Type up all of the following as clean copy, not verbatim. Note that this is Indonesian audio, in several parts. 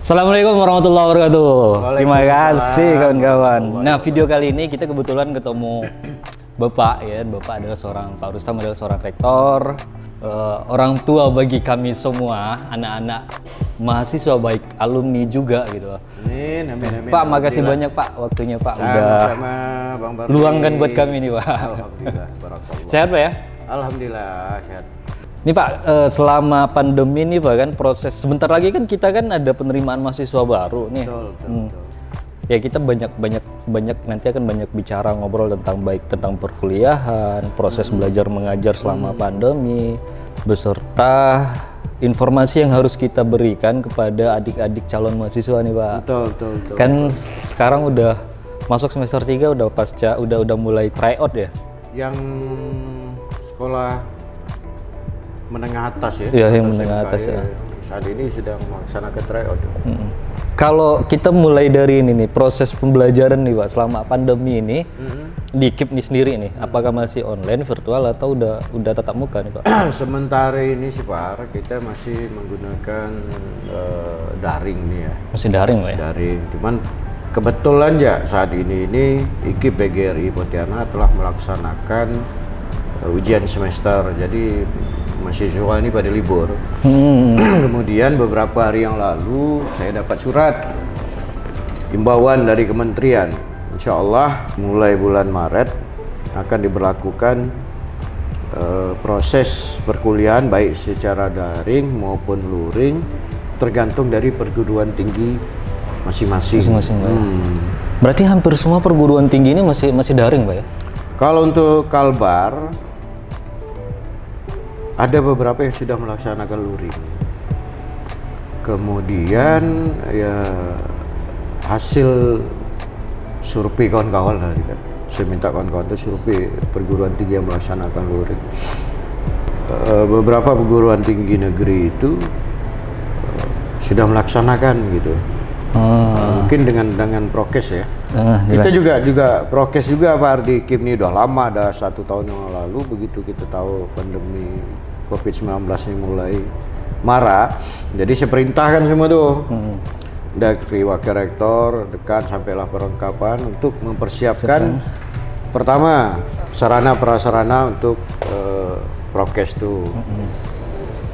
Assalamualaikum warahmatullahi wabarakatuh. Terima kasih kawan-kawan. Nah, video kali ini kita kebetulan ketemu Bapak ya. Bapak adalah Pak Rustam adalah seorang rektor, orang tua bagi kami semua, anak-anak mahasiswa baik alumni juga gitu. Amin. Pak, makasih banyak Pak waktunya Pak udah Bang Barli. luangkan buat kami nih Pak. Alhamdulillah, barakallah. Sehat Pak ya? Alhamdulillah sehat. Nih Pak, selama pandemi nih Pak kan proses sebentar lagi kan kita kan ada penerimaan mahasiswa baru nih. Betul. Ya kita banyak nanti akan banyak bicara ngobrol tentang perkuliahan, proses belajar mengajar selama pandemi, beserta informasi yang harus kita berikan kepada adik-adik calon mahasiswa nih Pak. Betul. Kan sekarang udah masuk semester 3 udah mulai tryout ya. Yang sekolah menengah atas ya. Iya, yang menengah atas ya. Saat ini sedang melaksanakan tryout. Kalau kita mulai dari ini nih, proses pembelajaran nih Pak selama pandemi ini di KIP nih sendiri nih, apakah masih online, virtual atau udah tatap muka nih Pak? Sementara ini sih Pak, kita masih menggunakan daring nih ya. Masih daring Pak ya? Daring, cuman kebetulan ya saat ini IKIP PGRI Pontianak telah melaksanakan ujian semester, jadi mahasiswa ini pada libur. Kemudian beberapa hari yang lalu saya dapat surat himbauan dari kementerian. Insya Allah mulai bulan Maret akan diberlakukan proses perkuliahan baik secara daring maupun luring tergantung dari perguruan tinggi masing-masing. Berarti hampir semua perguruan tinggi ini masih daring Pak ya? Kalau untuk Kalbar ada beberapa yang sudah melaksanakan luring. Kemudian ya hasil survei kawan-kawan tadi kan. Saya minta kawan-kawan itu survei perguruan tinggi yang melaksanakan luring. Beberapa perguruan tinggi negeri itu sudah melaksanakan gitu. Mungkin dengan prokes ya. Kita juga prokes juga Pak Ardi. KIP ini udah lama, ada 1 tahun yang lalu. Begitu kita tahu pandemi COVID-19 ini mulai marah, jadi saya perintahkan semua tuh dari wakil rektor dekat sampailah perlengkapan untuk mempersiapkan pertama sarana prasarana untuk prokes tuh.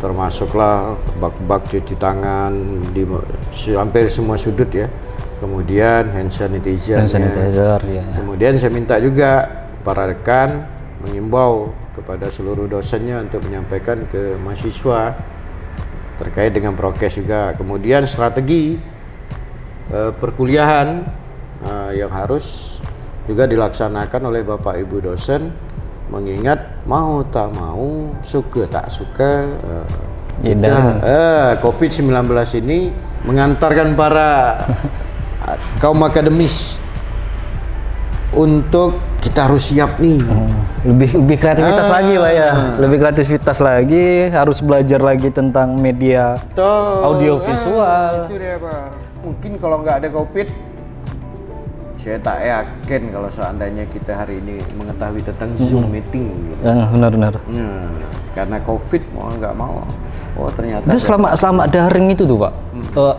Termasuklah bak-bak cuci tangan di hampir semua sudut ya. Kemudian hand sanitizer ya. Kemudian saya minta juga para rekan mengimbau kepada seluruh dosennya untuk menyampaikan ke mahasiswa terkait dengan prokes juga. Kemudian strategi perkuliahan yang harus juga dilaksanakan oleh Bapak Ibu dosen, mengingat mau tak mau, suka tak suka COVID-19 ini mengantarkan para kaum akademis untuk kita harus siap nih. Lebih kreativitas lagi Pak ya. Lebih kreativitas lagi, harus belajar lagi tentang media audio visual. Itu dia Pak. Mungkin kalau nggak ada COVID, saya tak yakin kalau seandainya kita hari ini mengetahui tentang Zoom meeting gitu. Benar. Karena COVID mau nggak mau. Oh ternyata. Itu selama daring itu tuh Pak,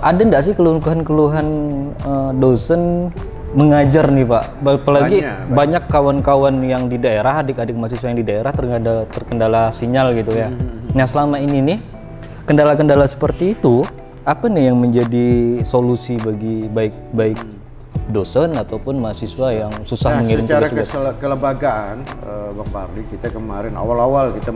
ada nggak sih keluhan-keluhan dosen mengajar nih Pak? Apalagi banyak kawan-kawan yang di daerah, adik-adik mahasiswa yang di daerah terkendala sinyal gitu ya. Nah selama ini nih kendala-kendala seperti itu apa nih yang menjadi solusi bagi baik dosen ataupun mahasiswa yang susah mengirim tugas? Secara kelembagaan Bang Barli, kita kemarin awal-awal kita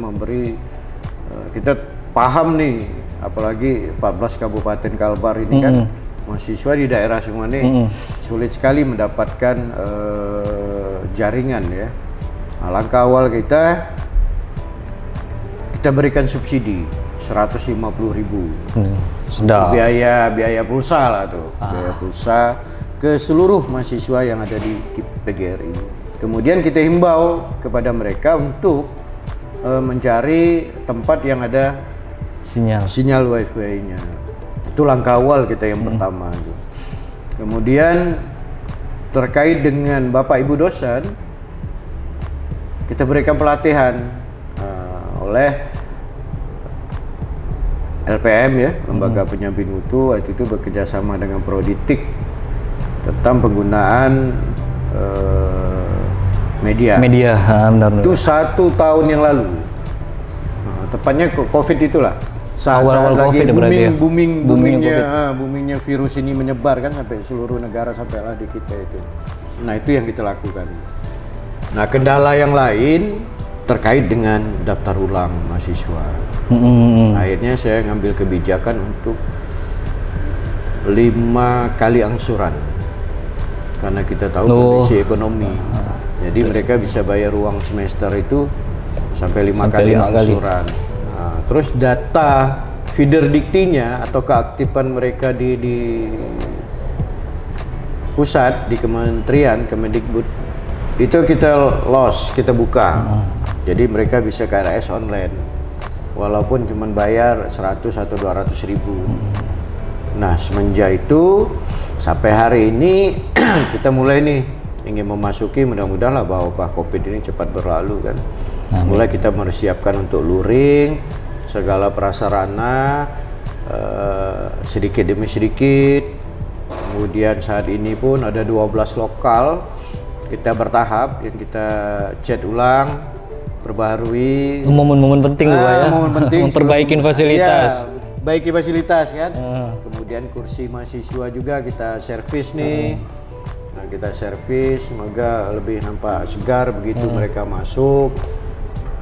kita paham nih, apalagi 14 Kabupaten Kalbar ini kan mahasiswa di daerah semua nih sulit sekali mendapatkan jaringan ya. Langkah awal kita berikan subsidi 150.000 biaya pulsa lah tuh, biaya pulsa ke seluruh mahasiswa yang ada di KIP PGRI. Kemudian kita himbau kepada mereka untuk mencari tempat yang ada sinyal wifi-nya. Itu langkah awal kita yang pertama. Kemudian terkait dengan Bapak Ibu dosen, kita berikan pelatihan oleh LPM ya, Lembaga Penyamping Mutu, waktu itu bekerja sama dengan Proditik tentang penggunaan media. Benar. Itu 1 tahun yang lalu. Tepatnya COVID itulah. Awal-awal lagi COVID berarti ya? boomingnya virus ini menyebar kan sampai seluruh negara, sampailah di kita itu. Nah, itu yang kita lakukan. Nah, kendala yang lain terkait dengan daftar ulang mahasiswa. Akhirnya saya ngambil kebijakan untuk 5 kali angsuran. Karena kita tahu kondisi ekonomi. Jadi mereka bisa bayar uang semester itu sampai 5 kali angsuran. Nah, terus data feeder diktinya atau keaktifan mereka di pusat, di kementerian, Kemendikbud, itu kita buka. Jadi mereka bisa KRS online. Walaupun cuma bayar 100 atau 200 ribu. Nah, semenjak itu sampai hari ini kita mulai nih ingin memasuki, mudah-mudahan lah bahwa COVID ini cepat berlalu kan. Mulai kita mempersiapkan untuk luring, segala prasarana sedikit demi sedikit. Kemudian saat ini pun ada 12 lokal kita bertahap yang kita chat ulang, perbaharui. Momen-momen penting ya. Momen penting. Memperbaiki fasilitas. Ya, baiki fasilitas kan. Kemudian kursi mahasiswa juga kita servis nih. Nah, kita servis, semoga lebih nampak segar begitu mereka masuk.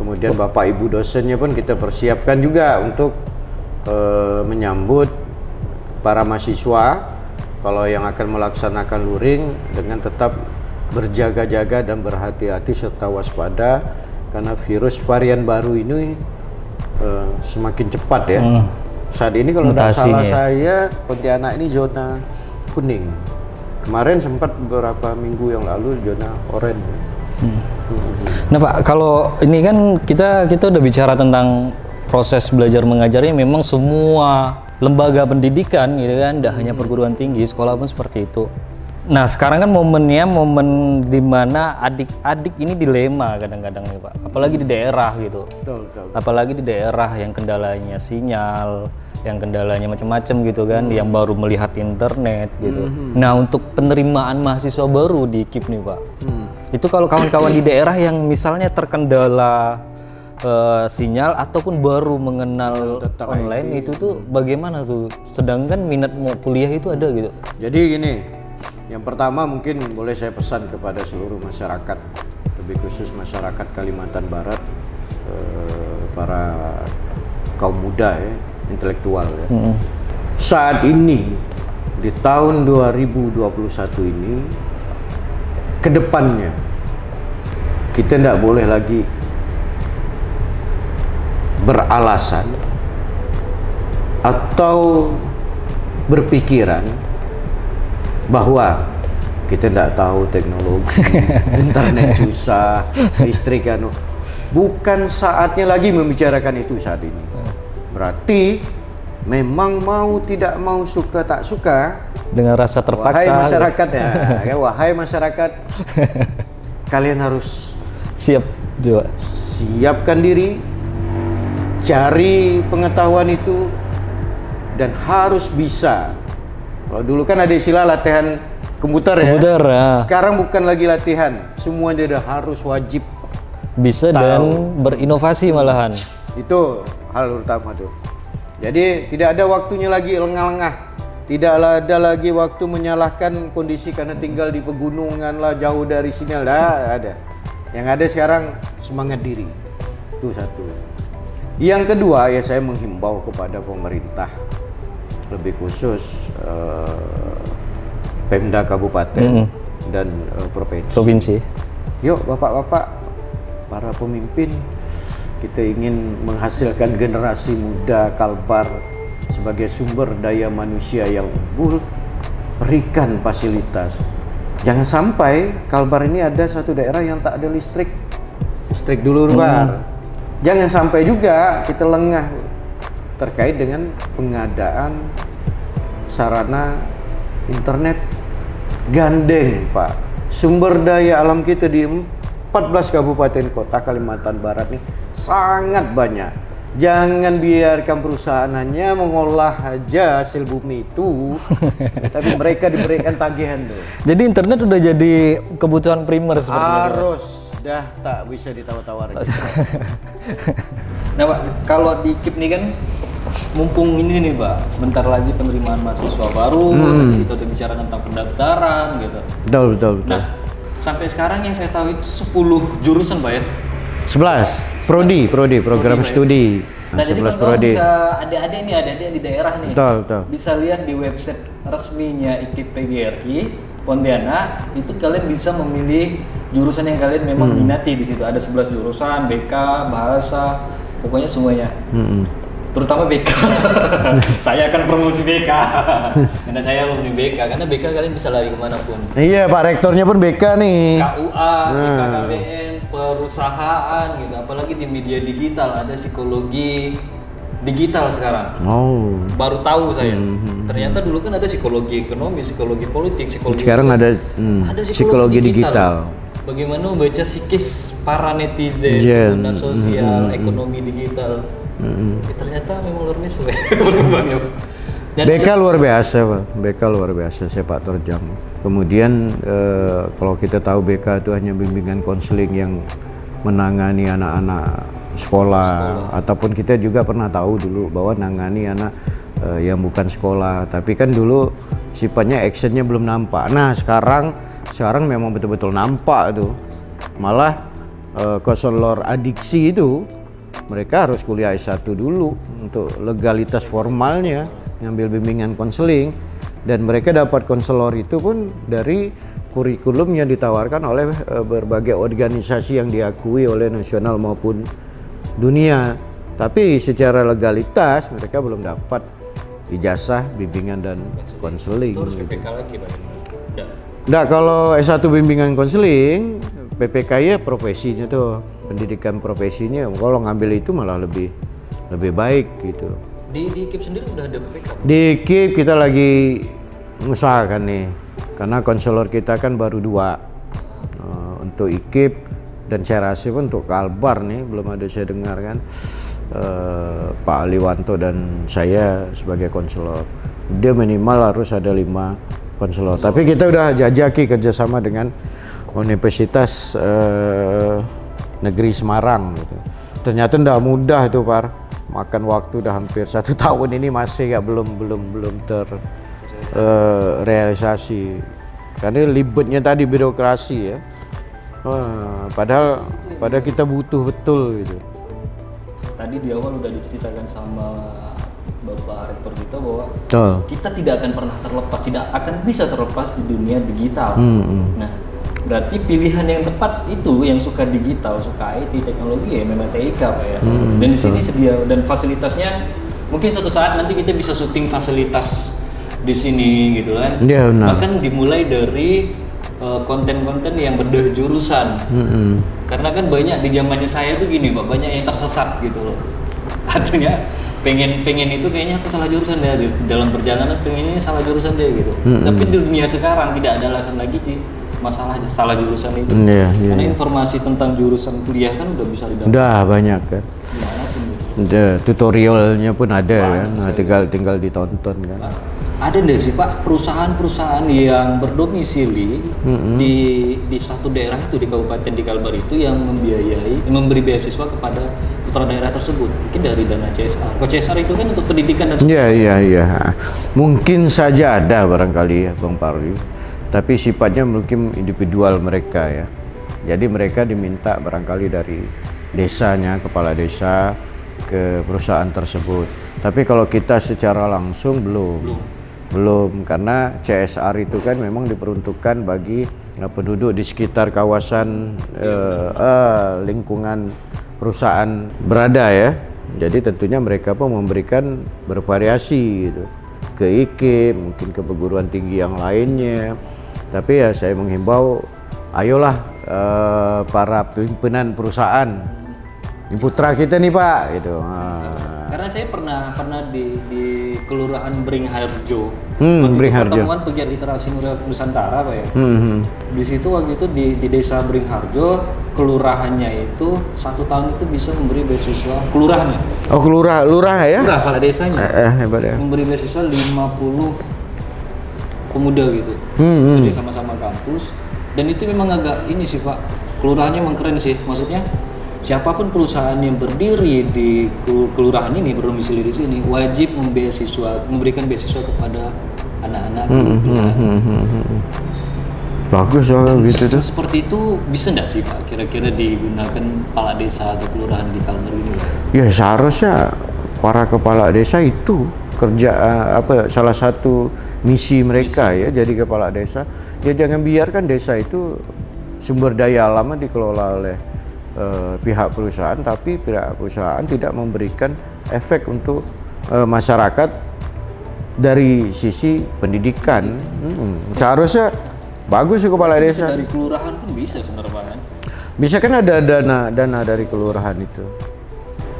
Kemudian Bapak Ibu dosennya pun kita persiapkan juga untuk menyambut para mahasiswa kalau yang akan melaksanakan luring dengan tetap berjaga-jaga dan berhati-hati serta waspada karena virus varian baru ini semakin cepat ya. Saat ini kalau tidak salah saya Pontianak ini zona kuning. Kemarin sempat beberapa minggu yang lalu zona oranye. Nah Pak, kalau ini kan kita udah bicara tentang proses belajar mengajarnya, memang semua lembaga pendidikan gitu kan, tidak hanya perguruan tinggi, sekolah pun seperti itu. Nah sekarang kan momennya momen dimana adik-adik ini dilema kadang-kadang nih Pak, apalagi di daerah gitu. Betul. Apalagi di daerah yang kendalanya sinyal, yang kendalanya macam-macam gitu kan, yang baru melihat internet gitu. Nah untuk penerimaan mahasiswa baru di KIP nih Pak, itu kalau kawan-kawan di daerah yang misalnya terkendala sinyal ataupun baru mengenal online itu tuh bagaimana tuh? Sedangkan minat mau kuliah itu ada gitu. Jadi gini, yang pertama mungkin boleh saya pesan kepada seluruh masyarakat, lebih khusus masyarakat Kalimantan Barat, para kaum muda ya, intelektual ya. Saat ini di tahun 2021 ini, kedepannya kita tidak boleh lagi beralasan atau berpikiran bahwa kita tidak tahu teknologi, internet susah, listrik anu. Bukan saatnya lagi membicarakan itu saat ini. Berarti memang mau tidak mau, suka tak suka, dengan rasa terpaksa. Wahai masyarakat ya, wahai masyarakat, kalian harus siap juga. Siapkan diri, cari pengetahuan itu, dan harus bisa. Kalau dulu kan ada istilah latihan komputer ya. Sekarang bukan lagi latihan, semua dia harus wajib bisa tahu dan berinovasi malahan. Itu hal utama tuh. Jadi tidak ada waktunya lagi lengah-lengah, tidak ada lagi waktu menyalahkan kondisi karena tinggal di pegunungan lah, jauh dari sinyal, ada. Yang ada sekarang semangat diri, itu satu. Yang kedua ya, saya menghimbau kepada pemerintah, lebih khusus Pemda Kabupaten dan provinsi. Yuk bapak-bapak, para pemimpin, kita ingin menghasilkan generasi muda Kalbar sebagai sumber daya manusia yang unggul, berikan fasilitas. Jangan sampai Kalbar ini ada satu daerah yang tak ada listrik dulu Bar. Jangan sampai juga kita lengah terkait dengan pengadaan sarana internet. Gandeng Pak, sumber daya alam kita di 14 kabupaten kota Kalimantan Barat nih sangat banyak, Jangan biarkan perusahaan hanya mengolah aja hasil bumi itu, tapi mereka diberikan tagihan tuh. Jadi internet udah jadi kebutuhan primer seperti itu. Harus, dah tak bisa ditawar-tawar. Nah Pak, kalau di KIP nih kan, mumpung ini nih Pak, sebentar lagi penerimaan mahasiswa baru, tadi kita udah bicara tentang pendaftaran gitu. Betul. Nah, sampai sekarang yang saya tahu itu 10 jurusan Pak ya? 11. Prodi, program studi. Nah, jadi 11 kalau prodi. bisa adik-adik di daerah nih, Betul. bisa lihat di website resminya IKIP PGRI Pontianak, itu kalian bisa memilih jurusan yang kalian memang minati. Di situ ada 11 jurusan, BK, bahasa, pokoknya semuanya. Terutama BK. Saya akan promosi BK. Karena saya alumni BK, karena BK kalian bisa lari kemanapun. Iya, Pak Rektornya pun BK nih. KUA, BKKBN, perusahaan gitu. Apalagi di media digital ada psikologi digital sekarang. Oh. Baru tahu saya. Ternyata dulu kan ada psikologi ekonomi, psikologi politik, psikologi. Sekarang ada psikologi digital. Bagaimana membaca psikis para netizen, pengguna sosial, ekonomi digital. Ternyata memang luar biasa berkembangnya. BK luar biasa, Pak. BK luar biasa, sepak terjang. Kemudian kalau kita tahu BK itu hanya bimbingan konseling yang menangani anak-anak sekolah, ataupun kita juga pernah tahu dulu bahwa nangani anak yang bukan sekolah, tapi kan dulu sifatnya actionnya belum nampak. Nah sekarang memang betul-betul nampak tuh. Malah konselor adiksi itu mereka harus kuliah S1 dulu untuk legalitas formalnya, ngambil bimbingan konseling, dan mereka dapat konselor itu pun dari kurikulum yang ditawarkan oleh berbagai organisasi yang diakui oleh nasional maupun dunia. Tapi secara legalitas mereka belum dapat ijazah bimbingan dan konseling. Itu harus PPK lagi Pak? Nah, kalau S1 bimbingan konseling, PPK ya profesinya tuh, pendidikan profesinya. Kalau ngambil itu malah lebih baik gitu. Di KIP sendiri udah ada PPK? Di KIP kita lagi mengusahakan nih, karena konselor kita kan baru 2 untuk IKIP, dan saya rasa pun untuk Kalbar nih belum ada saya dengar kan. Pak Aliwanto dan saya sebagai konselor, dia minimal harus ada 5 konselor. Tapi kita udah jajaki kerjasama dengan Universitas Negeri Semarang gitu. Ternyata tidak mudah itu Pak, makan waktu udah hampir 1 tahun ini masih ya belum terrealisasi karena libetnya tadi birokrasi ya. Padahal kita butuh betul gitu. Tadi di awal udah diceritakan sama Bapak Rektor kita bahwa kita tidak akan pernah terlepas, tidak akan bisa terlepas di dunia digital. Nah, berarti pilihan yang tepat itu yang suka digital, suka IT, teknologi ya memang TIK Pak ya. Dan di sini sedia dan fasilitasnya mungkin suatu saat nanti kita bisa syuting fasilitas di sini gitu kan. Ya, bahkan dimulai dari konten-konten yang berbeda jurusan. Karena kan banyak di zamannya saya tuh gini Pak, banyak yang tersesat gitu loh. Artinya pengen itu kayaknya aku salah jurusan deh, dalam perjalanan pengennya salah jurusan deh gitu. Tapi di dunia sekarang tidak ada alasan lagi di masalah salah jurusan itu. Karena informasi tentang jurusan kuliah kan udah bisa didapat. Udah banyak kan. Tutorialnya pun ada kan, tinggal ditonton kan. Ada nggak sih Pak perusahaan-perusahaan yang berdomisili di satu daerah itu, di kabupaten di Kalbar itu yang memberi beasiswa kepada putra daerah tersebut, mungkin dari dana CSR. Kalau CSR itu kan untuk pendidikan dan Iya. Mungkin saja ada barangkali ya Bang Parwi, tapi sifatnya mungkin individual mereka ya. Jadi mereka diminta barangkali dari desanya, kepala desa ke perusahaan tersebut. Tapi kalau kita secara langsung belum, karena CSR itu kan memang diperuntukkan bagi penduduk di sekitar kawasan lingkungan perusahaan berada ya. Jadi tentunya mereka pun memberikan bervariasi gitu, ke IKIP, mungkin ke perguruan tinggi yang lainnya. Tapi ya saya menghimbau, ayolah para pimpinan perusahaan, ini putra kita nih Pak gitu. Karena saya pernah di Kelurahan Beringharjo. Beringharjo. Pertemuan pegiat literasi Nusantara Pak ya. Di situ waktu itu di desa Beringharjo, kelurahannya itu 1 tahun itu bisa memberi beasiswa kelurahannya Oh, lurah ya? Lurah kepala desanya. Hebat ya. Memberi beasiswa 50 pemuda gitu. Jadi sama-sama kampus. Dan itu memang agak ini sih Pak. Kelurahannya memang keren sih. Maksudnya siapapun perusahaan yang berdiri di kelurahan ini, berdomisili di sini, wajib memberikan beasiswa kepada anak-anak kelurahan. Bagus gitu tuh. Seperti itu bisa nggak sih Pak kira-kira digunakan kepala desa atau kelurahan di Kalbar ini Pak? Ya seharusnya para kepala desa itu kerja salah satu misi mereka ya jadi kepala desa. Ya jangan biarkan desa itu sumber daya alamnya dikelola oleh pihak perusahaan, tapi pihak perusahaan tidak memberikan efek untuk masyarakat dari sisi pendidikan. Seharusnya bagus sih kepala desa. Dari kelurahan pun bisa sebenarnya kan? Bisa kan ada dana dari kelurahan itu.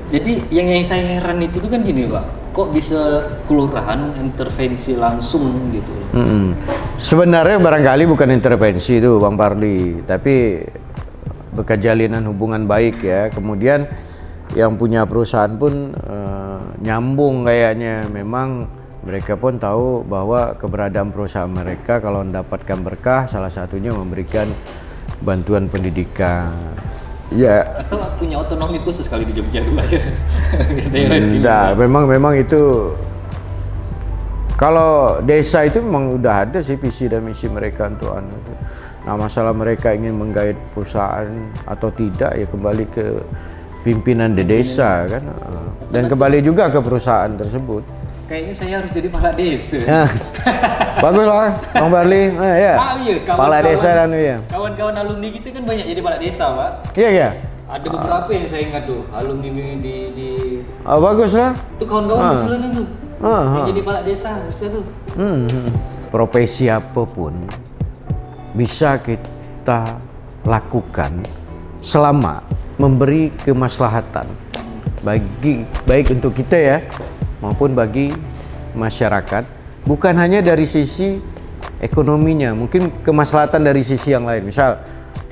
Jadi yang saya heran itu tuh kan gini Pak, kok bisa kelurahan intervensi langsung gitu loh? Sebenarnya barangkali bukan intervensi itu Bang Parli, tapi berkejalinan hubungan baik ya. Kemudian yang punya perusahaan pun nyambung kayaknya. Memang mereka pun tahu bahwa keberadaan perusahaan mereka kalau mendapatkan berkah salah satunya memberikan bantuan pendidikan. Ya. Atau punya otonomi khusus kali di Jogja dulu ya. Nah, memang itu kalau desa itu memang udah ada sih visi dan misi mereka untuk itu. Nah, masalah mereka ingin menggait perusahaan atau tidak ya kembali ke pimpinan di desa kan. Dan kembali juga ke perusahaan tersebut. Kayaknya saya harus jadi kepala desa. Bagus lah, Bang Barli. Ya. Kepala desa dan ya. Kawan-kawan alumni kita kan banyak jadi kepala desa, Pak. Iya. Ada beberapa yang saya ingat tuh, alumni di bagus lah. Itu kawan-kawan Muslim tuh. Yang jadi kepala desa, bisa tuh. Profesi apapun bisa kita lakukan selama memberi kemaslahatan baik untuk kita ya maupun bagi masyarakat, bukan hanya dari sisi ekonominya, mungkin kemaslahatan dari sisi yang lain. Misal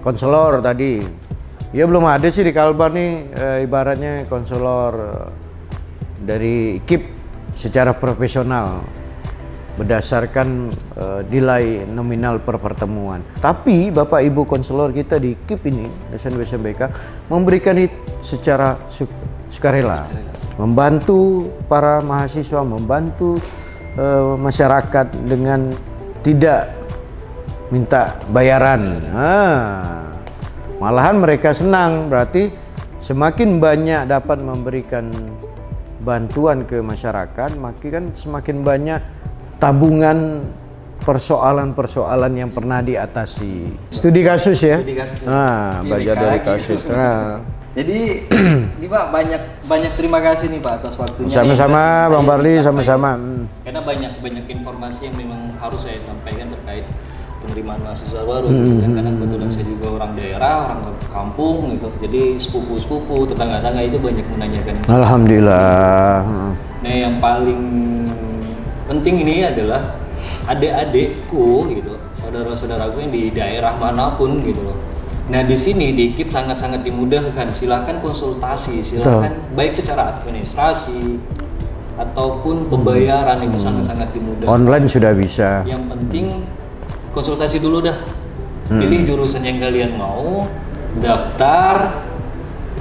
konselor tadi, ya belum ada sih di Kalbar nih ibaratnya konselor dari IKIP secara profesional berdasarkan nilai nominal per pertemuan. Tapi Bapak Ibu konselor kita di IKIP ini, dosen BK, memberikan itu secara sukarela. Membantu para mahasiswa, membantu masyarakat dengan tidak minta bayaran. Malahan mereka senang, berarti semakin banyak dapat memberikan bantuan ke masyarakat, makin semakin banyak tabungan persoalan-persoalan yang pernah diatasi. Studi kasus ya? Studi kasus. Baca dari kasus. Jadi, ini Pak banyak terima kasih nih Pak atas waktunya. Sama-sama Bang Barli, sama-sama. Karena banyak informasi yang memang harus saya sampaikan terkait penerimaan mahasiswa baru. Karena kebetulan saya juga orang daerah, orang kampung gitu. Jadi sepupu-sepupu, tetangga-tetangga itu banyak menanyakan. Alhamdulillah. Nah, yang paling penting ini adalah adik-adikku gitu, saudara-saudaraku yang di daerah manapun gitu loh. Nah di sini di IKIP sangat-sangat dimudahkan. Silahkan konsultasi, silahkan baik secara administrasi ataupun pembayaran itu sangat-sangat dimudahkan. Online sudah bisa. Yang penting konsultasi dulu dah. Pilih jurusan yang kalian mau, daftar.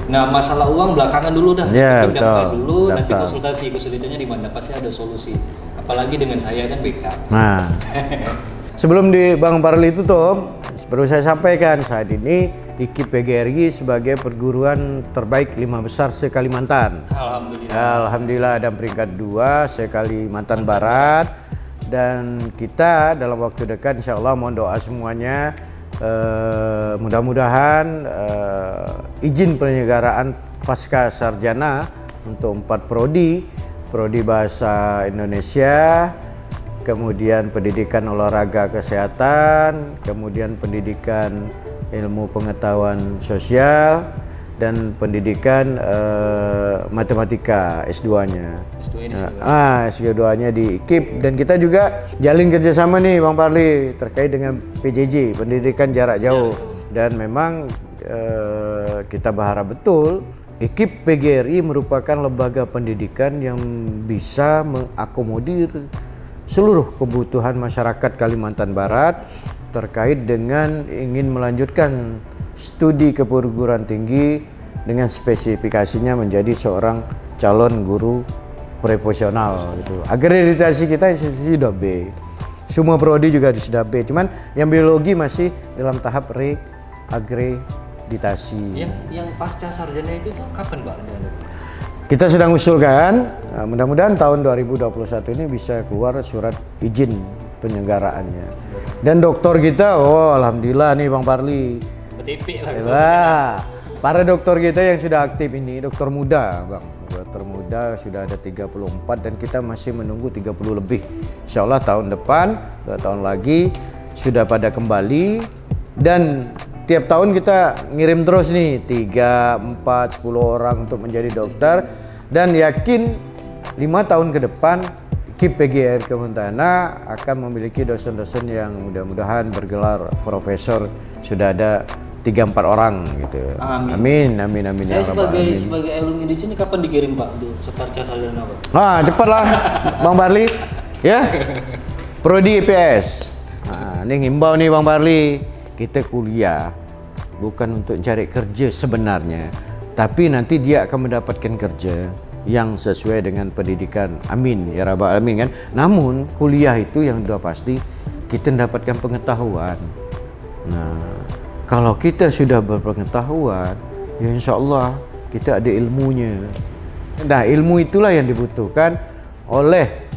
Nah masalah uang belakangan dulu dah. Ya, daftar dulu, daftar. Nanti konsultasi kesulitannya di mana pasti ada solusi. Apalagi dengan saya kan BK. Nah. Sebelum di Bang Parli itu Tom, perlu saya sampaikan saat ini IKIP PGRI sebagai perguruan terbaik 5 besar se-Kalimantan. Alhamdulillah ada peringkat 2 se-Kalimantan Barat. Dan kita dalam waktu dekat insya Allah mohon doa semuanya mudah-mudahan izin penyelenggaraan pasca sarjana untuk 4 prodi bahasa Indonesia, kemudian pendidikan olahraga kesehatan, kemudian pendidikan ilmu pengetahuan sosial, dan pendidikan matematika S2-nya. S2-nya di IKIP. Dan kita juga jalin kerjasama nih Bang Parli terkait dengan PJJ, pendidikan jarak jauh. Dan memang kita berharap betul ekip PGRI merupakan lembaga pendidikan yang bisa mengakomodir seluruh kebutuhan masyarakat Kalimantan Barat terkait dengan ingin melanjutkan studi ke perguruan tinggi dengan spesifikasinya menjadi seorang calon guru profesional gitu. Akreditasi kita sudah B. Semua prodi juga sudah B. Cuman yang biologi masih dalam tahap reakreditasi. Yang pasca sarjana itu tuh kapan, Pak? Kita sedang usulkan, mudah-mudahan tahun 2021 ini bisa keluar surat izin penyelenggaraannya. Dan doktor kita, alhamdulillah nih Bang Parli. BTP lah. Wah, para dokter kita yang sudah aktif ini, dokter muda Bang. Dokter muda sudah ada 34 dan kita masih menunggu 30 lebih. Insya Allah tahun depan, 2 tahun lagi sudah pada kembali dan tiap tahun kita ngirim terus nih 3, 4, 10 orang untuk menjadi dokter dan yakin 5 tahun ke depan KIP PGRI Kementana akan memiliki dosen-dosen yang mudah-mudahan bergelar profesor, sudah ada 3-4 orang gitu. Amin. Saya sebagai alumni di sini kapan dikirim Pak untuk setarca sarjana Pak? Cepatlah Bang Barli ya. Prodi IPS. Ini ngimbau nih Bang Barli. Kita kuliah bukan untuk cari kerja sebenarnya, tapi nanti dia akan mendapatkan kerja yang sesuai dengan pendidikan. Amin ya rabbal alamin kan. Namun kuliah itu yang sudah pasti kita mendapatkan pengetahuan. Nah, kalau kita sudah berpengetahuan, ya insya Allah kita ada ilmunya. Nah, ilmu itulah yang dibutuhkan oleh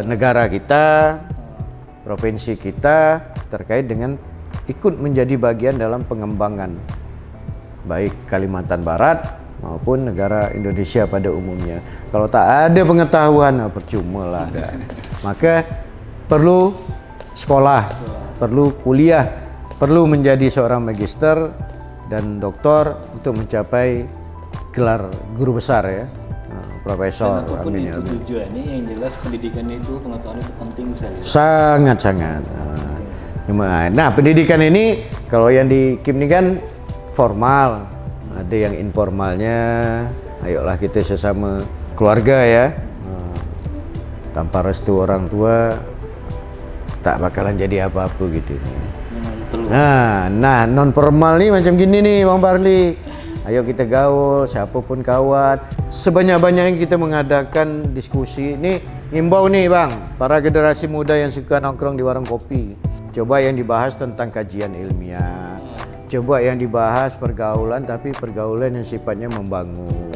negara kita, provinsi kita terkait dengan ikut menjadi bagian dalam pengembangan baik Kalimantan Barat maupun negara Indonesia pada umumnya. Kalau tak ada pengetahuan, percuma lah. Maka perlu sekolah, perlu kuliah, perlu menjadi seorang magister dan doktor untuk mencapai gelar guru besar ya, profesor. Amin. Itu tujuannya yang jelas pendidikan itu, pengetahuan itu penting sekali. Sangat. Nah, pendidikan ini kalau yang di KIM ini kan formal, ada yang informalnya. Ayolah kita sesama keluarga ya, tanpa restu orang tua tak bakalan jadi apa-apa gitu. Nah non formal nih macam gini nih Bang Barli. Ayo kita gaul, siapapun kawan, sebanyak-banyaknya kita mengadakan diskusi. Nih imbau nih Bang, para generasi muda yang suka nongkrong di warung kopi. Coba yang dibahas tentang kajian ilmiah. Coba yang dibahas pergaulan, tapi pergaulan yang sifatnya membangun.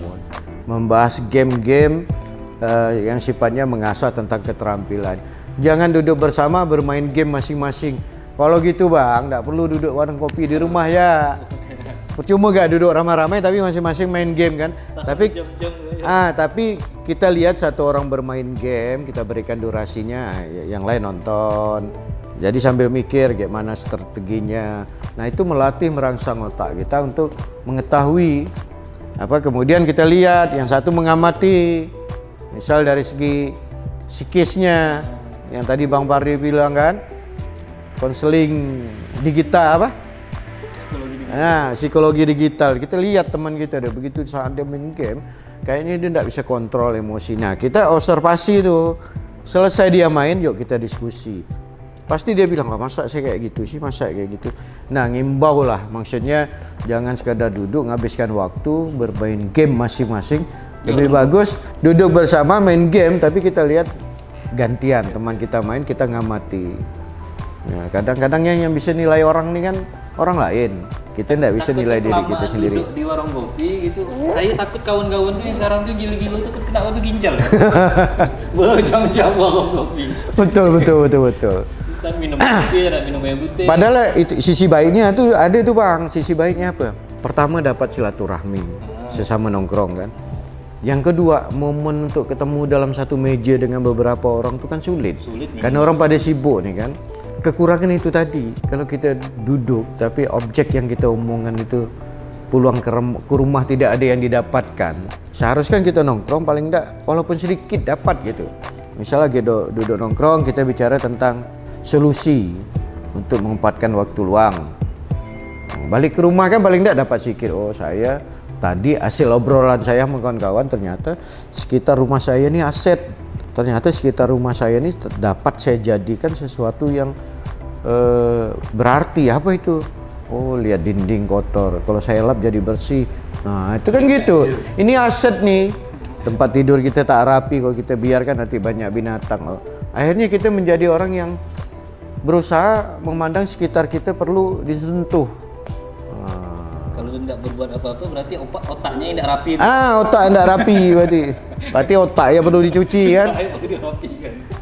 Membahas game-game yang sifatnya mengasah tentang keterampilan. Jangan duduk bersama bermain game masing-masing. Kalau gitu Bang, nggak perlu duduk warung kopi di rumah ya. Percuma gak duduk ramai-ramai tapi masing-masing main game kan. Tapi kita lihat satu orang bermain game, kita berikan durasinya, yang lain nonton. Jadi sambil mikir gimana strateginya. Nah, itu melatih merangsang otak kita untuk mengetahui kemudian kita lihat yang satu mengamati. Misal dari segi psikisnya yang tadi Bang Pardi bilang kan, konseling digital psikologi digital. Kita lihat teman kita begitu saat dia main game, kayaknya dia tidak bisa kontrol emosinya. Kita observasi tuh, selesai dia main, yuk kita diskusi. Pasti dia bilang, masa saya kayak gitu sih, masa kayak gitu. Nah, ngimbau lah, maksudnya jangan sekadar duduk menghabiskan waktu bermain game masing-masing. Lebih bagus duduk bersama main game, tapi kita lihat gantian, teman kita main, kita ngamati. Nah, kadang-kadang yang bisa nilai orang ini kan orang lain. Kita tidak bisa nilai diri kita sendiri. Duduk di warung kopi gitu, saya takut kawan-kawan tuh yang sekarang tuh gila-gila tuh kena waktu ginjal ya. Jam-jam warung kopi. Betul. Kita minum putih, minum air putih. Padahal itu sisi baiknya tuh ada tuh Bang. Sisi baiknya apa? Pertama dapat silaturahmi, sesama nongkrong kan. Yang kedua, momen untuk ketemu dalam satu meja dengan beberapa orang itu kan sulit karena orang pada sibuk nih kan. Kekurangan itu tadi, kalau kita duduk tapi objek yang kita omongkan itu peluang ke rumah tidak ada yang didapatkan. Seharusnya kita nongkrong paling enggak walaupun sedikit dapat gitu. Misalnya kita duduk nongkrong, kita bicara tentang solusi untuk mengempatkan waktu luang. Balik ke rumah kan paling enggak dapat sikit, saya tadi hasil obrolan saya sama kawan-kawan, ternyata sekitar rumah saya ini aset. Ternyata sekitar rumah saya ini dapat saya jadikan sesuatu yang berarti. Apa itu? Oh, lihat dinding kotor, kalau saya lap jadi bersih. Nah, itu kan gitu. Ini aset nih. Tempat tidur kita tak rapi, kalau kita biarkan nanti banyak binatang. Akhirnya kita menjadi orang yang berusaha memandang sekitar kita perlu disentuh. Kalau tidak berbuat apa-apa berarti otaknya tidak rapi. Otak tidak rapi berarti. Berarti otak ya perlu dicuci kan?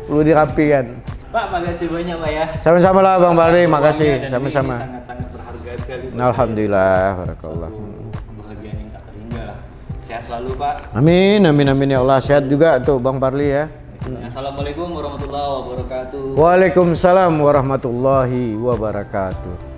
Perlu dirapikan. Pak, makasih banyak Pak ya. Sama-sama lah Bang Barli, makasih. Sama-sama. Sangat-sangat berharga sekali. Alhamdulillah, barakallah. Kebahagiaan yang tak terhingga lah. Sehat selalu Pak. Amin, amin, amin ya Allah. Sehat juga tuh Bang Barli ya. Assalamualaikum warahmatullahi wabarakatuh. Waalaikumsalam warahmatullahi wabarakatuh.